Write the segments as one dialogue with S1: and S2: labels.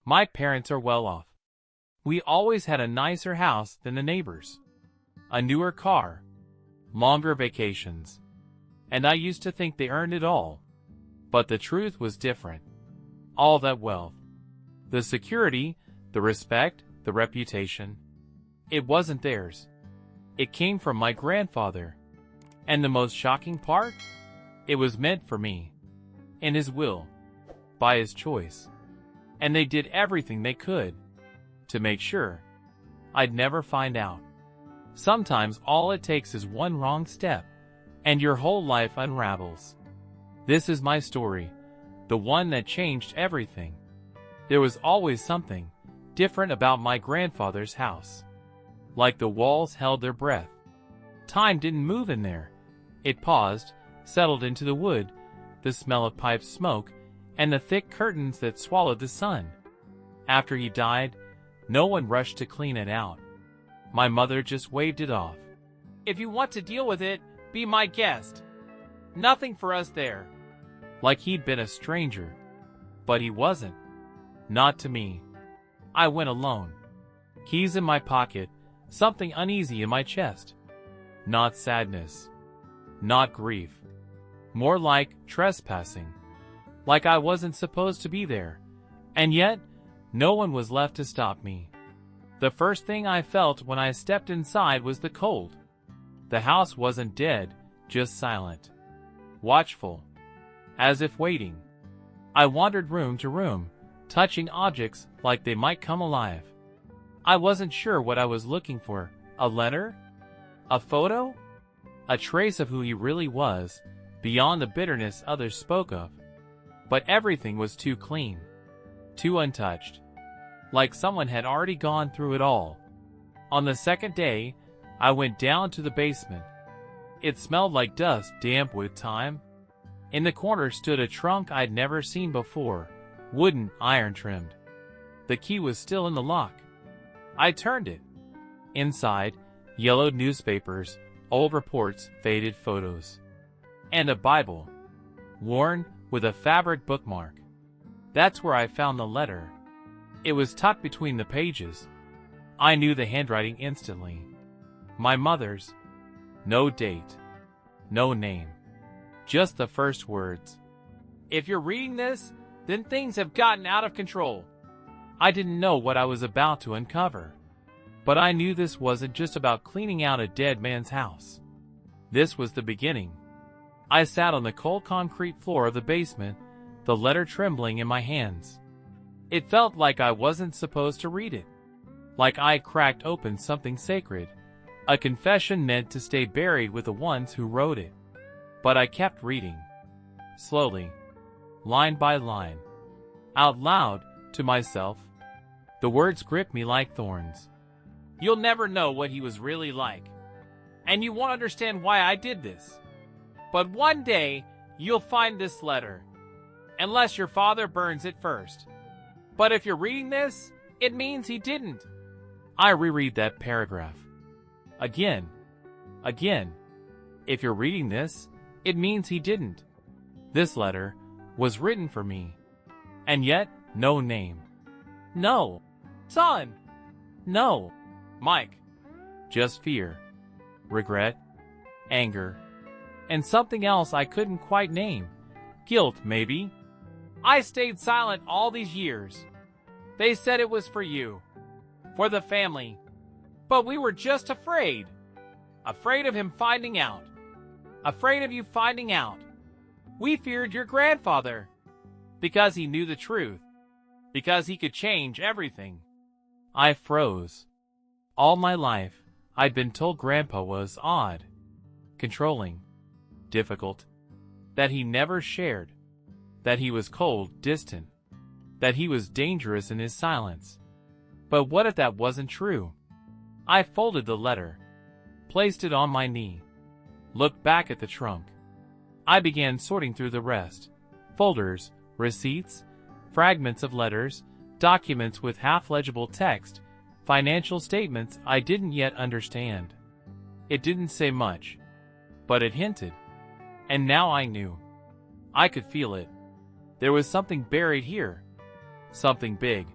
S1: My parents are well off. We always had a nicer house than the neighbors, a newer car, longer vacations, and I used to think they earned it all. But the truth was different. All that wealth, the security, the respect, the reputation, it wasn't theirs. It came from my grandfather. And the most shocking part? It was meant for me. In his will. By his choice. And they did everything they could to make sure I'd never find out. Sometimes all it takes is one wrong step, and your whole life unravels. This is my story, the one that changed everything. There was always something different about my grandfather's house. Like the walls held their breath. Time didn't move in there. It paused, settled into the wood, the smell of pipe smoke, and the thick curtains that swallowed the sun. After he died, no one rushed to clean it out. My mother just waved it off. "If you want to deal with it, be my guest. Nothing for us there." Like he'd been a stranger. But he wasn't. Not to me. I went alone. Keys in my pocket, something uneasy in my chest. Not sadness. Not grief. More like trespassing. Like I wasn't supposed to be there. And yet, no one was left to stop me. The first thing I felt when I stepped inside was the cold. The house wasn't dead, just silent. Watchful. As if waiting. I wandered room to room, touching objects like they might come alive. I wasn't sure what I was looking for. A letter? A photo? A trace of who he really was, beyond the bitterness others spoke of. But everything was too clean. Too untouched. Like someone had already gone through it all. On the second day, I went down to the basement. It smelled like dust, damp with time. In the corner stood a trunk I'd never seen before, wooden, iron-trimmed. The key was still in the lock. I turned it. Inside, yellowed newspapers, old reports, faded photos. And a Bible. Worn, with a fabric bookmark. That's where I found the letter. It was tucked between the pages. I knew the handwriting instantly. My mother's. No date. No name. Just the first words. "If you're reading this, then things have gotten out of control." I didn't know what I was about to uncover. But I knew this wasn't just about cleaning out a dead man's house. This was the beginning. I sat on the cold concrete floor of the basement, the letter trembling in my hands. It felt like I wasn't supposed to read it. Like I cracked open something sacred. A confession meant to stay buried with the ones who wrote it. But I kept reading. Slowly. Line by line. Out loud, to myself. The words gripped me like thorns. "You'll never know what he was really like. And you won't understand why I did this. But one day, you'll find this letter. Unless your father burns it first. But if you're reading this, it means he didn't." I reread that paragraph. Again. Again. If you're reading this, it means he didn't. This letter was written for me. And yet, no name. No. Son. No. Mike. Just fear. Regret. Anger. And something else I couldn't quite name. Guilt, maybe. I stayed silent all these years. They said it was for you. For the family. But we were just afraid. Afraid of him finding out. Afraid of you finding out. We feared your grandfather. Because he knew the truth. Because he could change everything. I froze. All my life, I'd been told Grandpa was odd. Controlling. Difficult. That he never shared. That he was cold, distant. That he was dangerous in his silence. But what if that wasn't true? I folded the letter. Placed it on my knee. Looked back at the trunk. I began sorting through the rest. Folders, receipts, fragments of letters, documents with half-legible text, financial statements I didn't yet understand. It didn't say much. But it hinted. And now I knew. I could feel it. There was something buried here. Something big.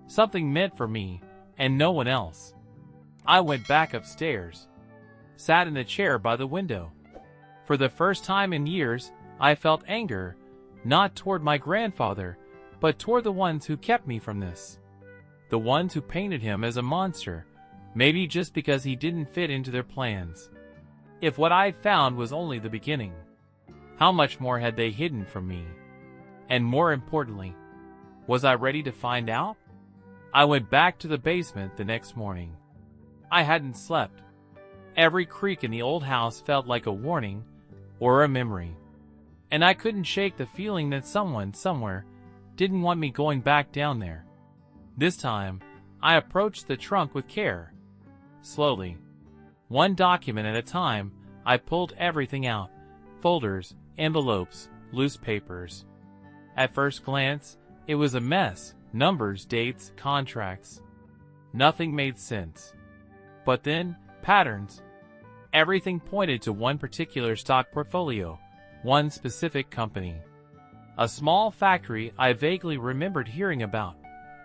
S1: Something meant for me and no one else. I went back upstairs, sat in the chair by the window. For the first time in years, I felt anger, not toward my grandfather, but toward the ones who kept me from this. The ones who painted him as a monster, maybe just because he didn't fit into their plans. If what I found was only the beginning, how much more had they hidden from me? And more importantly, was I ready to find out? I went back to the basement the next morning. I hadn't slept. Every creak in the old house felt like a warning or a memory. And I couldn't shake the feeling that someone, somewhere, didn't want me going back down there. This time, I approached the trunk with care. Slowly, one document at a time, I pulled everything out. Folders, envelopes, loose papers. At first glance, it was a mess. Numbers, dates, contracts. Nothing made sense. But then, patterns. Everything pointed to one particular stock portfolio, one specific company. A small factory I vaguely remembered hearing about.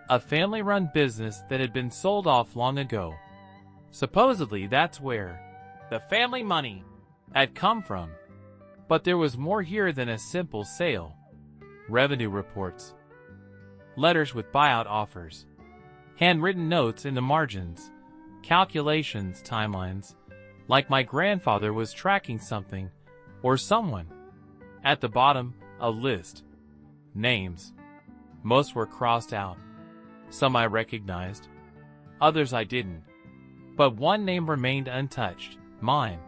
S1: A family-run business that had been sold off long ago. Supposedly that's where the family money had come from. But there was more here than a simple sale. Revenue reports. Letters with buyout offers. Handwritten notes in the margins. Calculations, timelines. Like my grandfather was tracking something or someone. At the bottom, a list. Names. Most were crossed out. Some I recognized. Others I didn't. But one name remained untouched. Mine.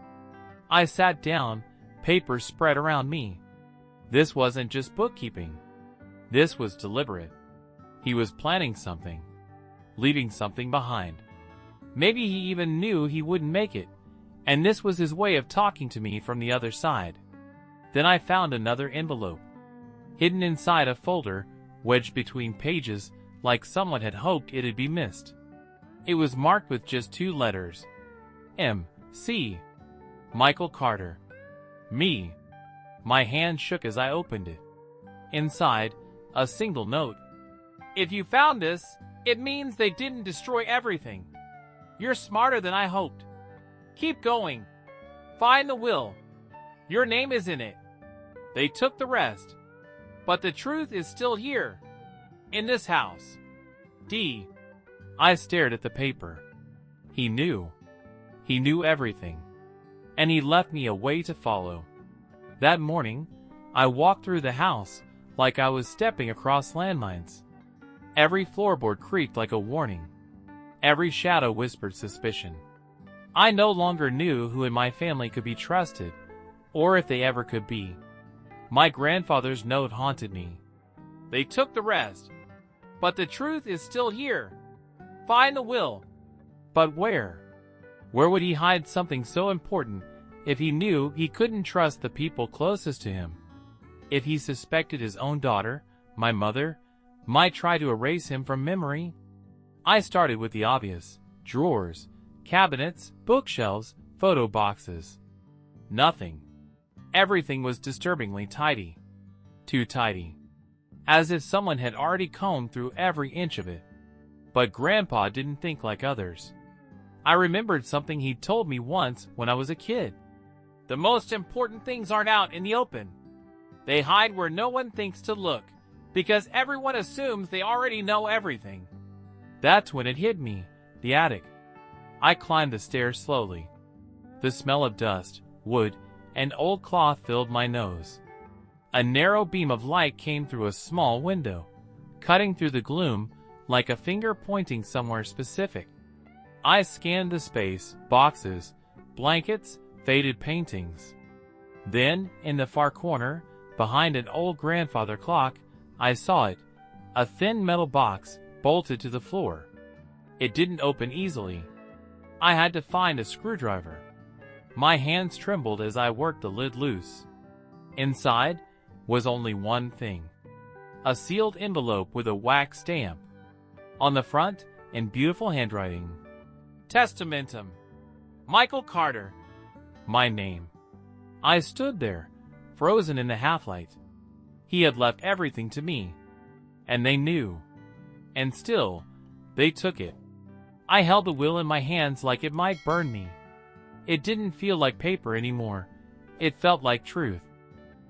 S1: I sat down, papers spread around me. This wasn't just bookkeeping. This was deliberate. He was planning something. Leaving something behind. Maybe he even knew he wouldn't make it, and this was his way of talking to me from the other side. Then I found another envelope. Hidden inside a folder, wedged between pages, like someone had hoped it'd be missed. It was marked with just 2 letters. M.C. Michael Carter. Me. My hand shook as I opened it. Inside, a single note. If you found this, it means they didn't destroy everything. You're smarter than I hoped. Keep going. Find the will. Your name is in it. They took the rest. But the truth is still here. In this house. D. I stared at the paper. He knew. He knew everything. And he left me a way to follow. That morning, I walked through the house like I was stepping across landmines. Every floorboard creaked like a warning. Every shadow whispered suspicion. I no longer knew who in my family could be trusted, or if they ever could be. My grandfather's note haunted me. They took the rest. But the truth is still here. Find the will. But where? Where would he hide something so important if he knew he couldn't trust the people closest to him? If he suspected his own daughter, my mother, might try to erase him from memory? I started with the obvious. Drawers, cabinets, bookshelves, photo boxes. Nothing. Everything was disturbingly tidy. Too tidy. As if someone had already combed through every inch of it. But Grandpa didn't think like others. I remembered something he'd told me once when I was a kid. The most important things aren't out in the open. They hide where no one thinks to look, because everyone assumes they already know everything. That's when it hit me, the attic. I climbed the stairs slowly. The smell of dust, wood, and old cloth filled my nose. A narrow beam of light came through a small window, cutting through the gloom like a finger pointing somewhere specific. I scanned the space, boxes, blankets, faded paintings. Then, in the far corner, behind an old grandfather clock, I saw it, a thin metal box, bolted to the floor. It didn't open easily. I had to find a screwdriver. My hands trembled as I worked the lid loose. Inside was only one thing. A sealed envelope with a wax stamp. On the front, in beautiful handwriting, Testamentum. Michael Carter. My name. I stood there, frozen in the half-light. He had left everything to me. And they knew. And still, They took it. I held the will in my hands like it might burn me. It didn't feel like paper anymore. It felt like truth.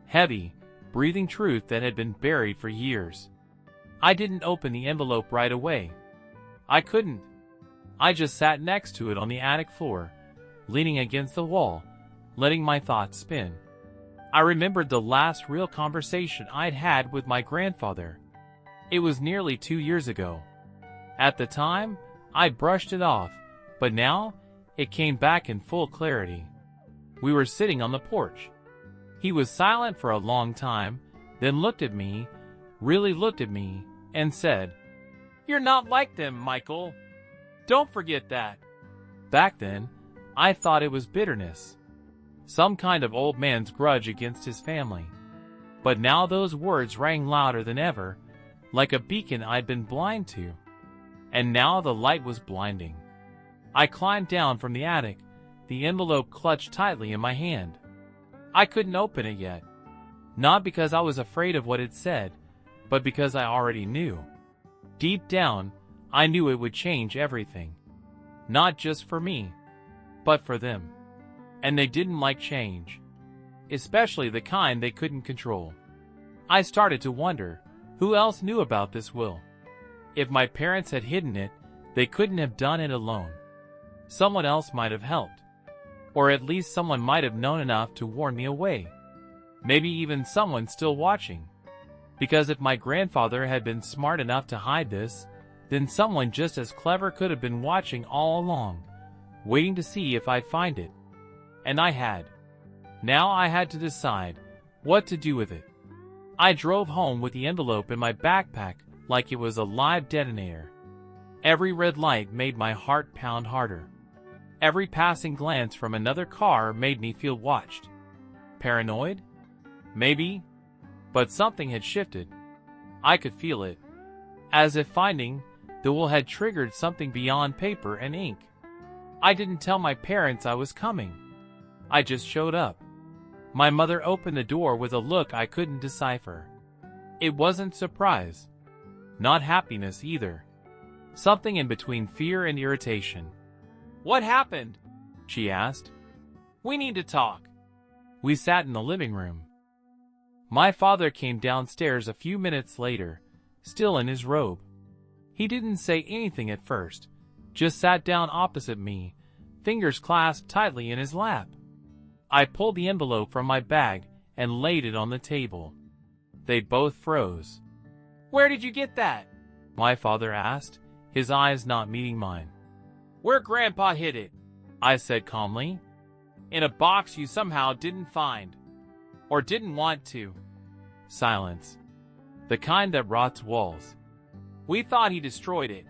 S1: Heavy, breathing truth that had been buried for years. I didn't open the envelope right away. I couldn't. I just sat next to it on the attic floor, leaning against the wall, letting my thoughts spin. I remembered the last real conversation I'd had with my grandfather. It was nearly 2 years ago. At the time, I brushed it off, but now, it came back in full clarity. We were sitting on the porch. He was silent for a long time, then looked at me, really looked at me, and said, "You're not like them, Michael. Don't forget that." Back then, I thought it was bitterness. Some kind of old man's grudge against his family. But now those words rang louder than ever, like a beacon I'd been blind to. And now the light was blinding. I climbed down from the attic, the envelope clutched tightly in my hand. I couldn't open it yet. Not because I was afraid of what it said, but because I already knew. Deep down, I knew it would change everything. Not just for me, but for them. And they didn't like change. Especially the kind they couldn't control. I started to wonder, who else knew about this will? If my parents had hidden it, they couldn't have done it alone. Someone else might have helped. Or at least someone might have known enough to warn me away. Maybe even someone still watching. Because if my grandfather had been smart enough to hide this, then someone just as clever could have been watching all along, waiting to see if I'd find it. And I had. Now I had to decide what to do with it. I drove home with the envelope in my backpack like it was a live detonator. Every red light made my heart pound harder. Every passing glance from another car made me feel watched. Paranoid? Maybe. But something had shifted. I could feel it. As if finding the will had triggered something beyond paper and ink. I didn't tell my parents I was coming. I just showed up. My mother opened the door with a look I couldn't decipher. It wasn't surprise. Not happiness either. Something in between fear and irritation. "What happened?" she asked. "We need to talk." We sat in the living room. My father came downstairs a few minutes later, still in his robe. He didn't say anything at first, just sat down opposite me, fingers clasped tightly in his lap. I pulled the envelope from my bag and laid it on the table. They both froze. "Where did you get that?" my father asked, his eyes not meeting mine. "Where Grandpa hid it," I said calmly. "In a box you somehow didn't find. Or didn't want to." Silence. The kind that rots walls. "We thought he destroyed it,"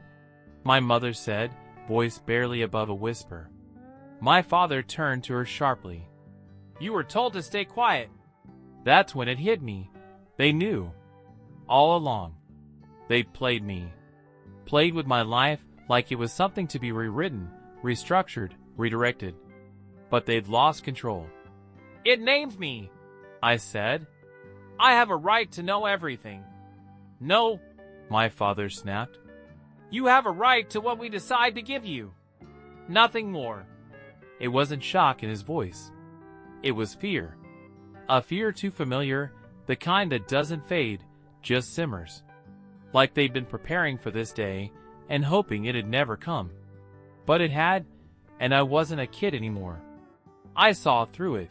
S1: my mother said, voice barely above a whisper. My father turned to her sharply. "You were told to stay quiet." That's when it hit me. They knew. All along. They'd played me. Played with my life like it was something to be rewritten, restructured, redirected. But they'd lost control. "It names me," I said. "I have a right to know everything." "No," my father snapped. "You have a right to what we decide to give you. Nothing more." It wasn't shock in his voice. It was fear. A fear too familiar, the kind that doesn't fade, just simmers. Like they'd been preparing for this day and hoping it had never come. But it had, and I wasn't a kid anymore. I saw through it.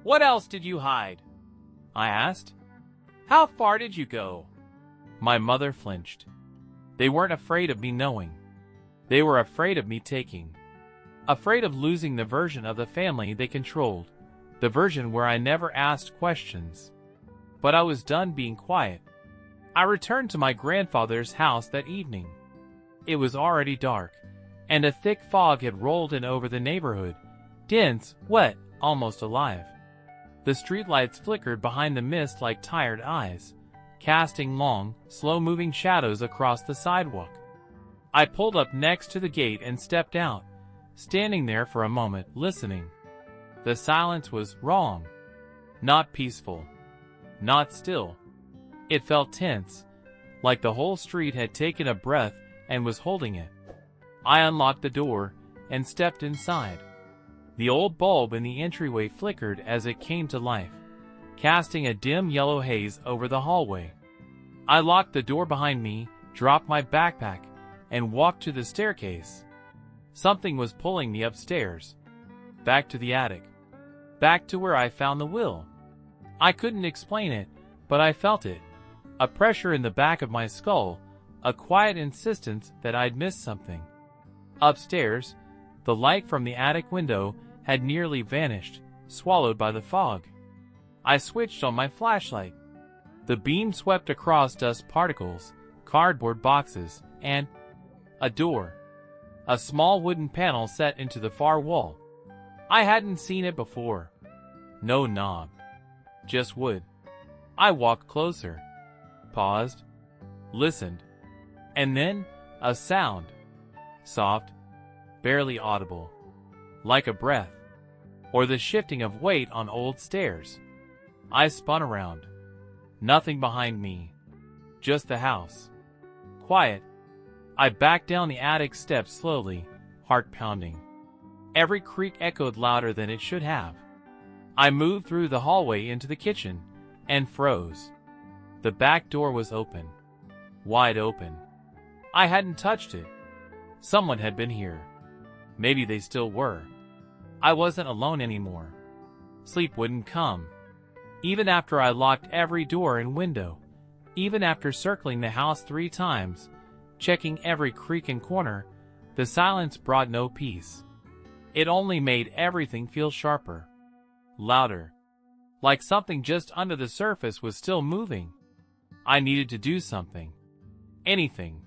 S1: "What else did you hide?" I asked. "How far did you go?" My mother flinched. They weren't afraid of me knowing. They were afraid of me taking. Afraid of losing the version of the family they controlled. The version where I never asked questions. But I was done being quiet. I returned to my grandfather's house that evening. It was already dark, and a thick fog had rolled in over the neighborhood, dense, wet, almost alive. The streetlights flickered behind the mist like tired eyes, casting long, slow-moving shadows across the sidewalk. I pulled up next to the gate and stepped out, standing there for a moment, listening. The silence was wrong. Not peaceful. Not still. It felt tense, like the whole street had taken a breath and was holding it. I unlocked the door and stepped inside. The old bulb in the entryway flickered as it came to life, casting a dim yellow haze over the hallway. I locked the door behind me, dropped my backpack, and walked to the staircase. Something was pulling me upstairs, back to the attic, back to where I found the will. I couldn't explain it, but I felt it. A pressure in the back of my skull, a quiet insistence that I'd missed something. Upstairs, the light from the attic window had nearly vanished, swallowed by the fog. I switched on my flashlight. The beam swept across dust particles, cardboard boxes, and a door. A small wooden panel set into the far wall. I hadn't seen it before. No knob. Just wood. I walked closer, paused, listened, and then a sound. Soft, barely audible, like a breath, or the shifting of weight on old stairs. I spun around. Nothing behind me. Just the house. Quiet. I backed down the attic steps slowly, heart pounding. Every creak echoed louder than it should have. I moved through the hallway into the kitchen and froze. The back door was open. Wide open. I hadn't touched it. Someone had been here. Maybe they still were. I wasn't alone anymore. Sleep wouldn't come. Even after I locked every door and window, even after circling the house 3 times, checking every creak and corner, the silence brought no peace. It only made everything feel sharper, louder, like something just under the surface was still moving. I needed to do something. Anything.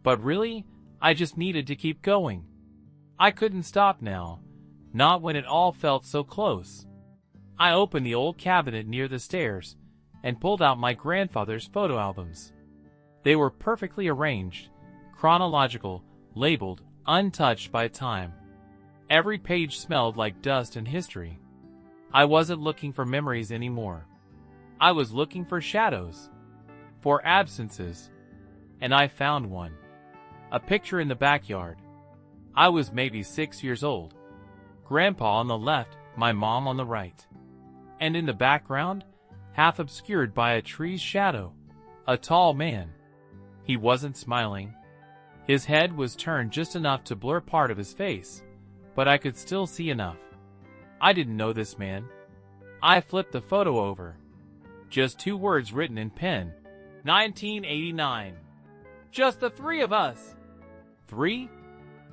S1: But really, I just needed to keep going. I couldn't stop now, not when it all felt so close. I opened the old cabinet near the stairs and pulled out my grandfather's photo albums. They were perfectly arranged, chronological, labeled, untouched by time. Every page smelled like dust and history. I wasn't looking for memories anymore. I was looking for shadows, for absences, and I found one. A picture in the backyard. I was maybe 6 years old. Grandpa on the left, my mom on the right. And in the background, half obscured by a tree's shadow, a tall man. He wasn't smiling. His head was turned just enough to blur part of his face, but I could still see enough. I didn't know this man. I flipped the photo over. Just 2 words written in pen. 1989. Just the 3 of us. 3?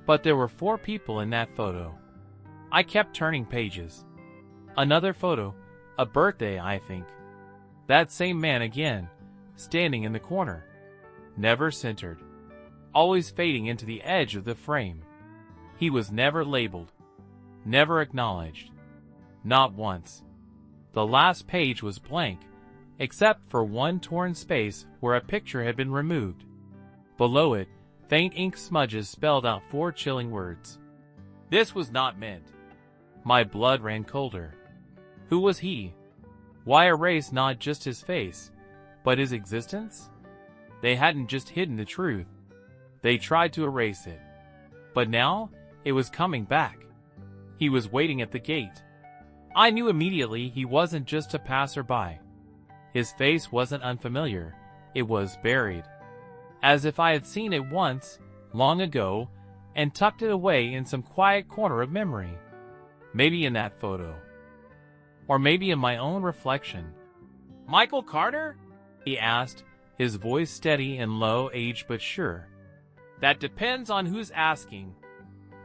S1: But there were 4 people in that photo. I kept turning pages. Another photo, a birthday, I think. That same man again, standing in the corner. Never centered. Always fading into the edge of the frame. He was never labeled. Never acknowledged. Not once. The last page was blank, except for one torn space where a picture had been removed. Below it, faint ink smudges spelled out 4 chilling words. This was not meant. My blood ran colder. Who was he? Why erase not just his face, but his existence? They hadn't just hidden the truth. They tried to erase it. But now, it was coming back. He was waiting at the gate. I knew immediately he wasn't just a passerby. His face wasn't unfamiliar. It was buried. As if I had seen it once, long ago, and tucked it away in some quiet corner of memory. Maybe in that photo. Or maybe in my own reflection. Michael Carter? He asked, his voice steady and low, aged but sure. That depends on who's asking.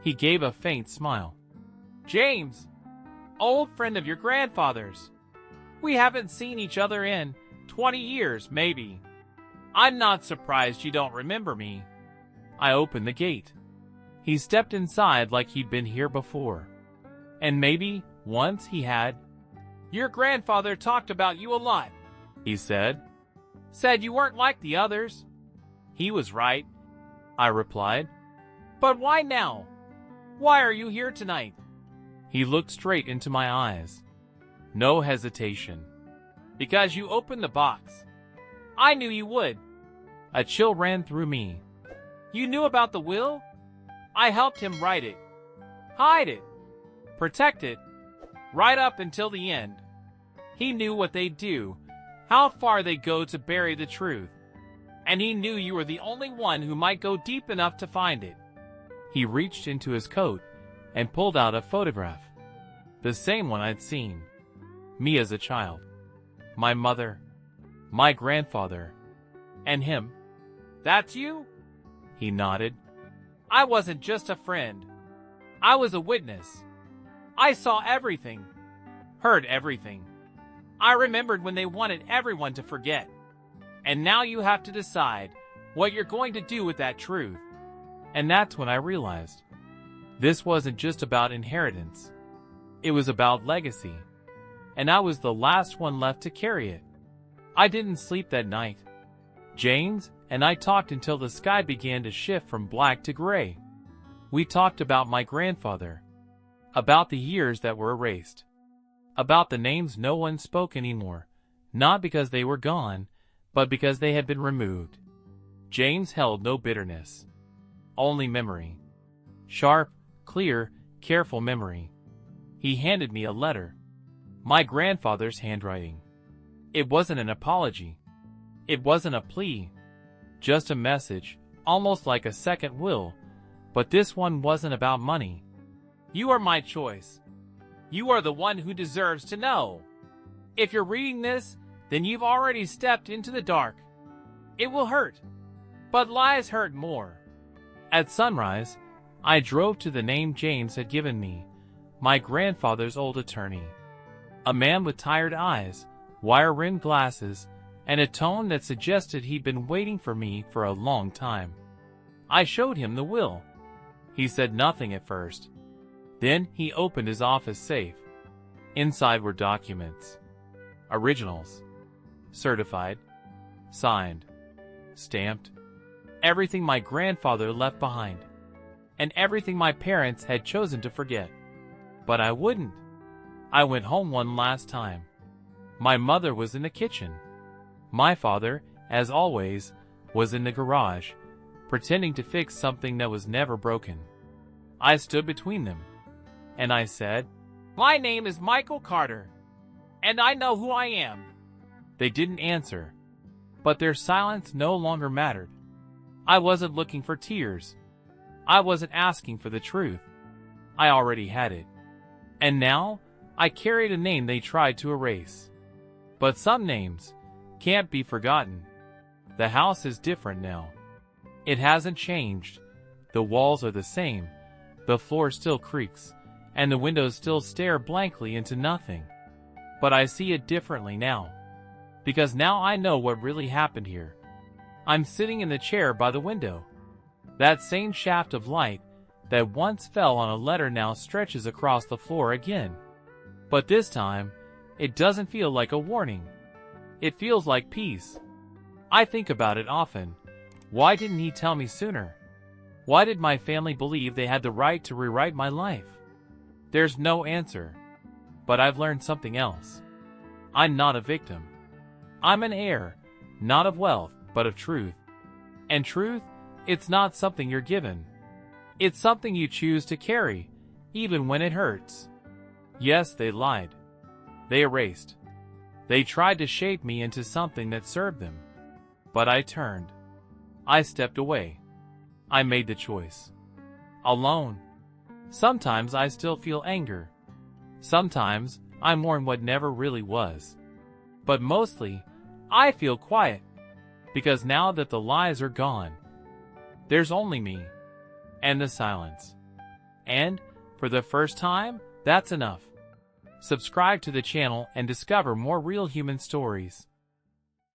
S1: He gave a faint smile. James, old friend of your grandfather's. We haven't seen each other in 20 years, maybe. I'm not surprised you don't remember me. I opened the gate. He stepped inside like he'd been here before. And maybe, once he had. Your grandfather talked about you a lot, he said. Said you weren't like the others. He was right, I replied. But why now? Why are you here tonight? He looked straight into my eyes. No hesitation. Because you opened the box. I knew you would. A chill ran through me. You knew about the will? I helped him write it, hide it, protect it, right up until the end. He knew what they'd do, how far they'd go to bury the truth. And he knew you were the only one who might go deep enough to find it. He reached into his coat and pulled out a photograph. The same one I'd seen. Me as a child. My mother. My grandfather. And him. That's you? He nodded. I wasn't just a friend. I was a witness. I saw everything. Heard everything. I remembered when they wanted everyone to forget. And now you have to decide what you're going to do with that truth. And that's when I realized this wasn't just about inheritance. It was about legacy. And I was the last one left to carry it. I didn't sleep that night. James and I talked until the sky began to shift from black to gray. We talked about my grandfather, about the years that were erased, about the names no one spoke anymore, not because they were gone, but because they had been removed. James held no bitterness, only memory. Sharp, clear, careful memory. He handed me a letter. My grandfather's handwriting. It wasn't an apology. It wasn't a plea. Just a message, almost like a second will, but this one wasn't about money. You are my choice. You are the one who deserves to know. If you're reading this, then you've already stepped into the dark. It will hurt, but lies hurt more. At sunrise, I drove to the name James had given me, my grandfather's old attorney. A man with tired eyes, wire-rimmed glasses, and a tone that suggested he'd been waiting for me for a long time. I showed him the will. He said nothing at first. Then he opened his office safe. Inside were documents. Originals. Certified. Signed. Stamped. Everything my grandfather left behind. And everything my parents had chosen to forget. But I wouldn't. I went home one last time. My mother was in the kitchen. My father, as always, was in the garage, pretending to fix something that was never broken. I stood between them, and I said, "My name is Michael Carter, and I know who I am." They didn't answer, but their silence no longer mattered. I wasn't looking for tears. I wasn't asking for the truth. I already had it. And now, I carried a name they tried to erase. But some names can't be forgotten. The house is different now. It hasn't changed. The walls are the same. The floor still creaks, and the windows still stare blankly into nothing. But I see it differently now. Because now I know what really happened here. I'm sitting in the chair by the window. That same shaft of light that once fell on a letter now stretches across the floor again. But this time, it doesn't feel like a warning. It feels like peace. I think about it often. Why didn't he tell me sooner? Why did my family believe they had the right to rewrite my life? There's no answer. But I've learned something else. I'm not a victim. I'm an heir, not of wealth, but of truth. And truth, it's not something you're given. It's something you choose to carry, even when it hurts. Yes, they lied. They erased. They tried to shape me into something that served them. But I turned. I stepped away. I made the choice. Alone. Sometimes I still feel anger. Sometimes I mourn what never really was. But mostly, I feel quiet. Because now that the lies are gone, there's only me. And the silence. And, for the first time, that's enough. Subscribe to the channel and discover more real human stories.